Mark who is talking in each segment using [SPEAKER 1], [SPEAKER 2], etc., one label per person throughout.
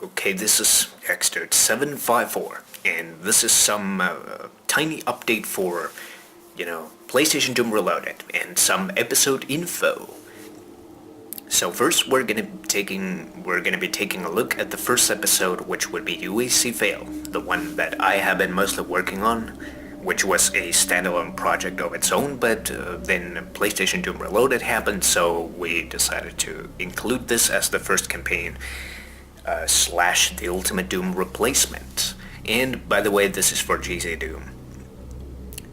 [SPEAKER 1] Okay, this is Xdirt754, and this is some tiny update for, PlayStation Doom Reloaded, and some episode info. So first, we're gonna be taking a look at the first episode, which would be UAC Fail, the one that I have been mostly working on, which was a standalone project of its own, but then PlayStation Doom Reloaded happened, so we decided to include this as the first campaign. Slash the Ultimate Doom replacement. And by the way, this is for GZDoom.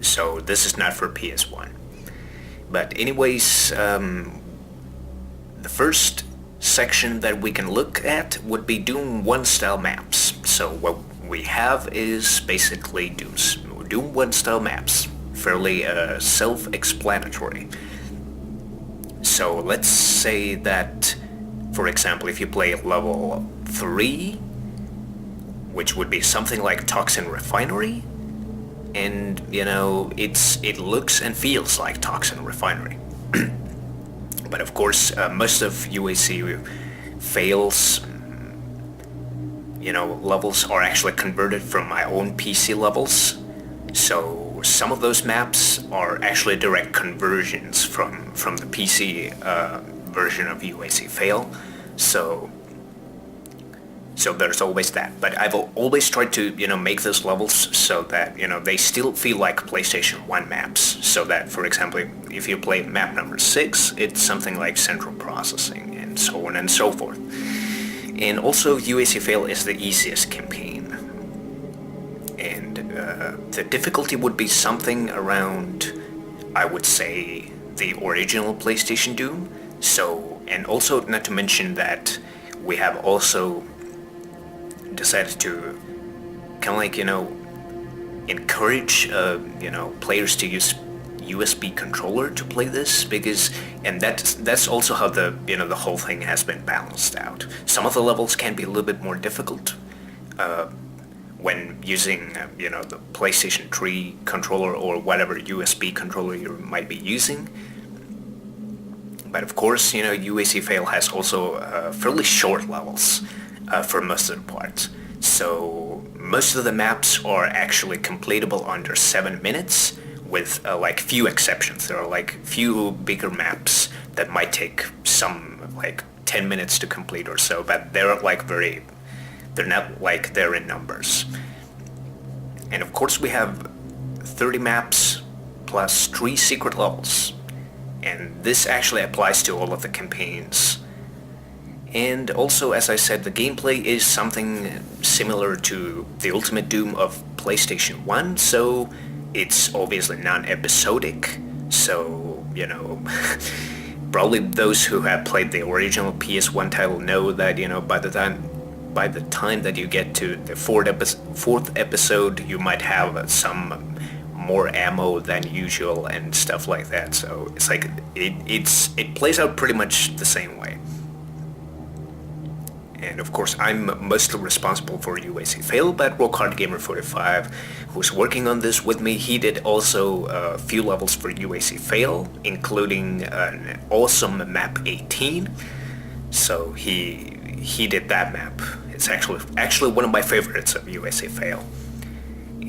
[SPEAKER 1] So this is not for PS1. But anyways, the first section that we can look at would be Doom 1 style maps. So what we have is basically Doom 1 style maps. Fairly self-explanatory. So let's say that, for example, if you play level 3, which would be something like Toxin Refinery, and it looks and feels like Toxin Refinery. But of course, most of UAC Fail's levels are actually converted from my own PC levels, so some of those maps are actually direct conversions from the PC version of UAC Fail. So there's always that, but I've always tried to make those levels so that they still feel like PlayStation 1 maps, so that, for example, if you play map number 6, it's something like central processing and so on and so forth. And also UAC Fail is the easiest campaign, and the difficulty would be something around, I would say, the original PlayStation Doom. So, and also not to mention that we have also decided to kind of encourage players to use USB controller to play this, and that's also how the the whole thing has been balanced out. Some of the levels can be a little bit more difficult when using the PlayStation 3 controller or whatever USB controller you might be using. But of course, UAC Fail has also fairly short levels for most of the parts. So most of the maps are actually completable under 7 minutes, with like few exceptions. There are like few bigger maps that might take some like 10 minutes to complete or so, but they're not like they're in numbers. And of course we have 30 maps plus 3 secret levels. And this actually applies to all of the campaigns. And also, as I said, the gameplay is something similar to the Ultimate Doom of PlayStation 1, so it's obviously non-episodic. So, probably those who have played the original PS1 title know that, by the time that you get to the fourth episode, you might have some more ammo than usual and stuff like that. So it's like it plays out pretty much the same way. And of course, I'm mostly responsible for UAC Fail, but RockHardGamer45, who's working on this with me, he did also a few levels for UAC Fail, including an awesome map 18. So he did that map. It's actually one of my favorites of UAC Fail,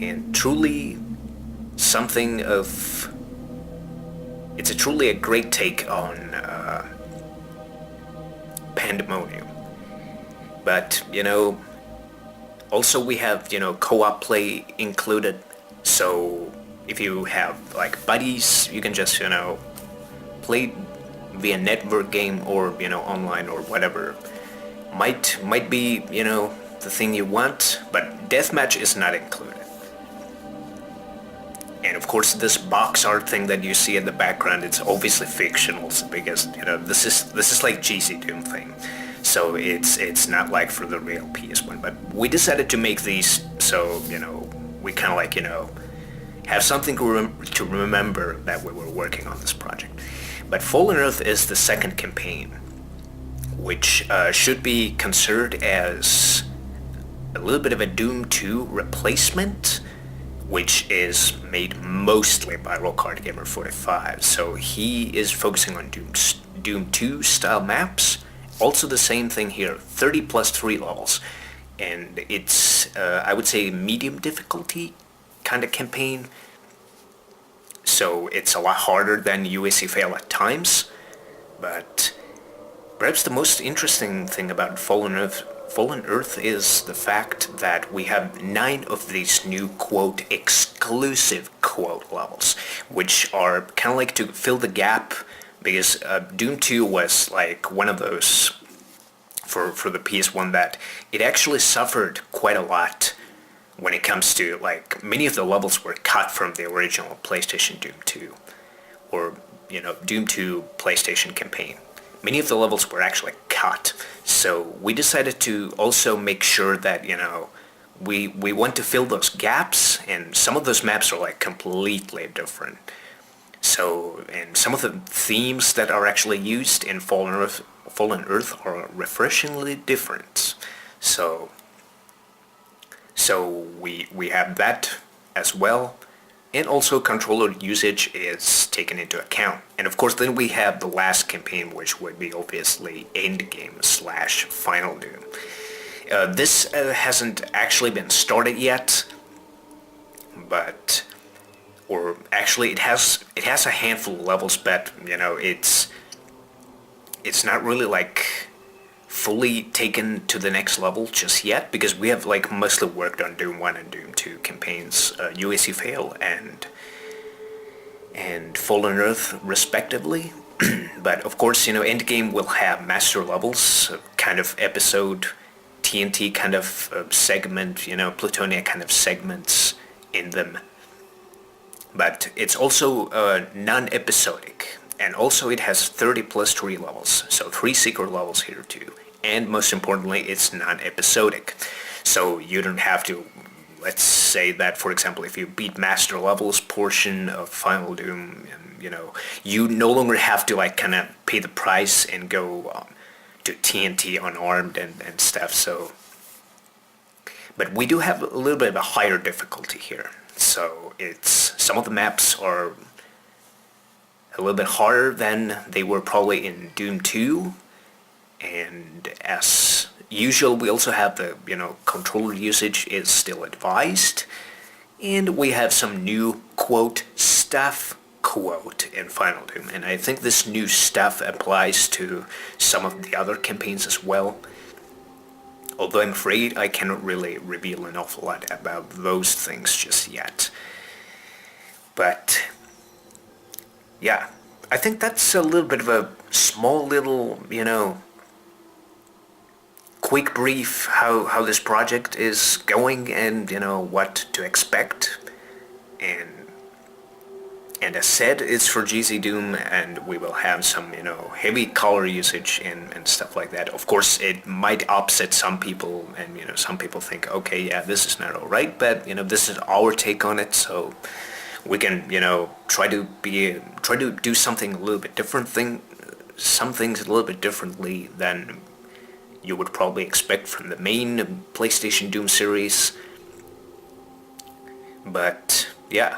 [SPEAKER 1] and truly it's truly a great take on Pandemonium. But also we have co-op play included, so if you have like buddies, you can just play via network game or online or whatever. Might be the thing you want, but deathmatch is not included. And of course, this box art thing that you see in the background, it's obviously fictional, because this is like GZDoom thing, so it's not like for the real PS1. But we decided to make these so we kind of like have something to remember that we were working on this project. But Fallen Earth is the second campaign, which should be considered as a little bit of a Doom 2 replacement, which is made mostly by RockHardGamer45. So he is focusing on Doom 2 style maps. Also the same thing here, 30 plus 3 levels. and it's I would say medium difficulty kind of campaign. So it's a lot harder than UAC Fail at times, but perhaps the most interesting thing about Fallen Earth is the fact that we have 9 of these new quote exclusive quote levels, which are kind of like to fill the gap because Doom 2 was like one of those for the PS1 that it actually suffered quite a lot when it comes to, like, many of the levels were cut from the original PlayStation Doom 2 or, Doom 2 PlayStation campaign. Many of the levels were actually cut. So we decided to also make sure that, we want to fill those gaps, and some of those maps are like completely different. So, and some of the themes that are actually used in Fallen Earth are refreshingly different. So we have that as well, and also controller usage is taken into account. And of course then we have the last campaign, which would be obviously Endgame / Final Doom. This hasn't actually been started yet, or actually it has a handful of levels, but it's not really like fully taken to the next level just yet, because we have like mostly worked on Doom 1 and Doom 2 campaigns, UAC Fail and Fallen Earth respectively. But of course, Endgame will have master levels, kind of episode, TNT kind of segment, Plutonia kind of segments in them. But it's also non-episodic, and also it has 30 plus 3 levels, so 3 secret levels here too. And most importantly, it's non-episodic. So you don't have to, let's say that, for example, if you beat Master Levels portion of Final Doom, you no longer have to like kind of pay the price and go to TNT unarmed and stuff. So, but we do have a little bit of a higher difficulty here. So some of the maps are a little bit harder than they were probably in Doom 2. And as usual, we also have the, controller usage is still advised. And we have some new, quote, stuff, quote, in Final Doom. And I think this new stuff applies to some of the other campaigns as well. Although I'm afraid I cannot really reveal an awful lot about those things just yet. But, yeah, I think that's a little bit of a small little, quick brief how this project is going, and what to expect. And as said, it's for GZDoom, and we will have some heavy color usage and stuff like that. Of course, it might upset some people, and some people think, okay, yeah, this is not all right, but this is our take on it, so we can try to do something a little bit some things a little bit differently than you would probably expect from the main PlayStation Doom series. But yeah,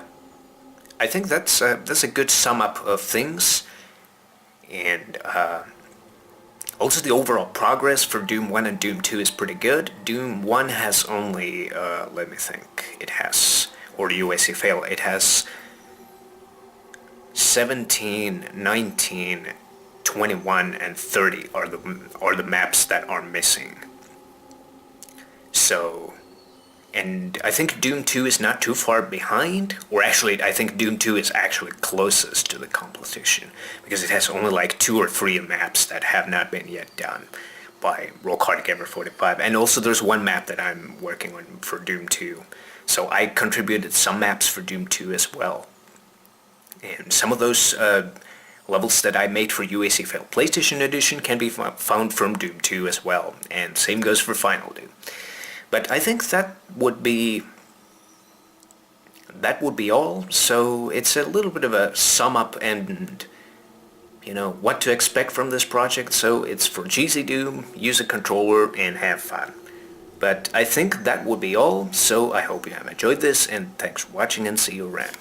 [SPEAKER 1] I think that's a good sum up of things, and also the overall progress for Doom 1 and Doom 2 is pretty good. Doom 1 has only, let me think, or UAC Fail, it has 17, 19, 21 and 30 are the maps that are missing. So, and I think Doom 2 is not too far behind, or actually I think Doom 2 is actually closest to the completion, because it has only like 2 or 3 maps that have not been yet done by Rockhard Gamer 45, and also there's one map that I'm working on for Doom 2. So I contributed some maps for Doom 2 as well. And some of those levels that I made for UAC Fail PlayStation Edition can be found from Doom 2 as well, and same goes for Final Doom. But I think that would be all. So it's a little bit of a sum up and what to expect from this project. So it's for GZDoom, use a controller and have fun. But I think that would be all. So I hope you have enjoyed this, and thanks for watching, and see you around.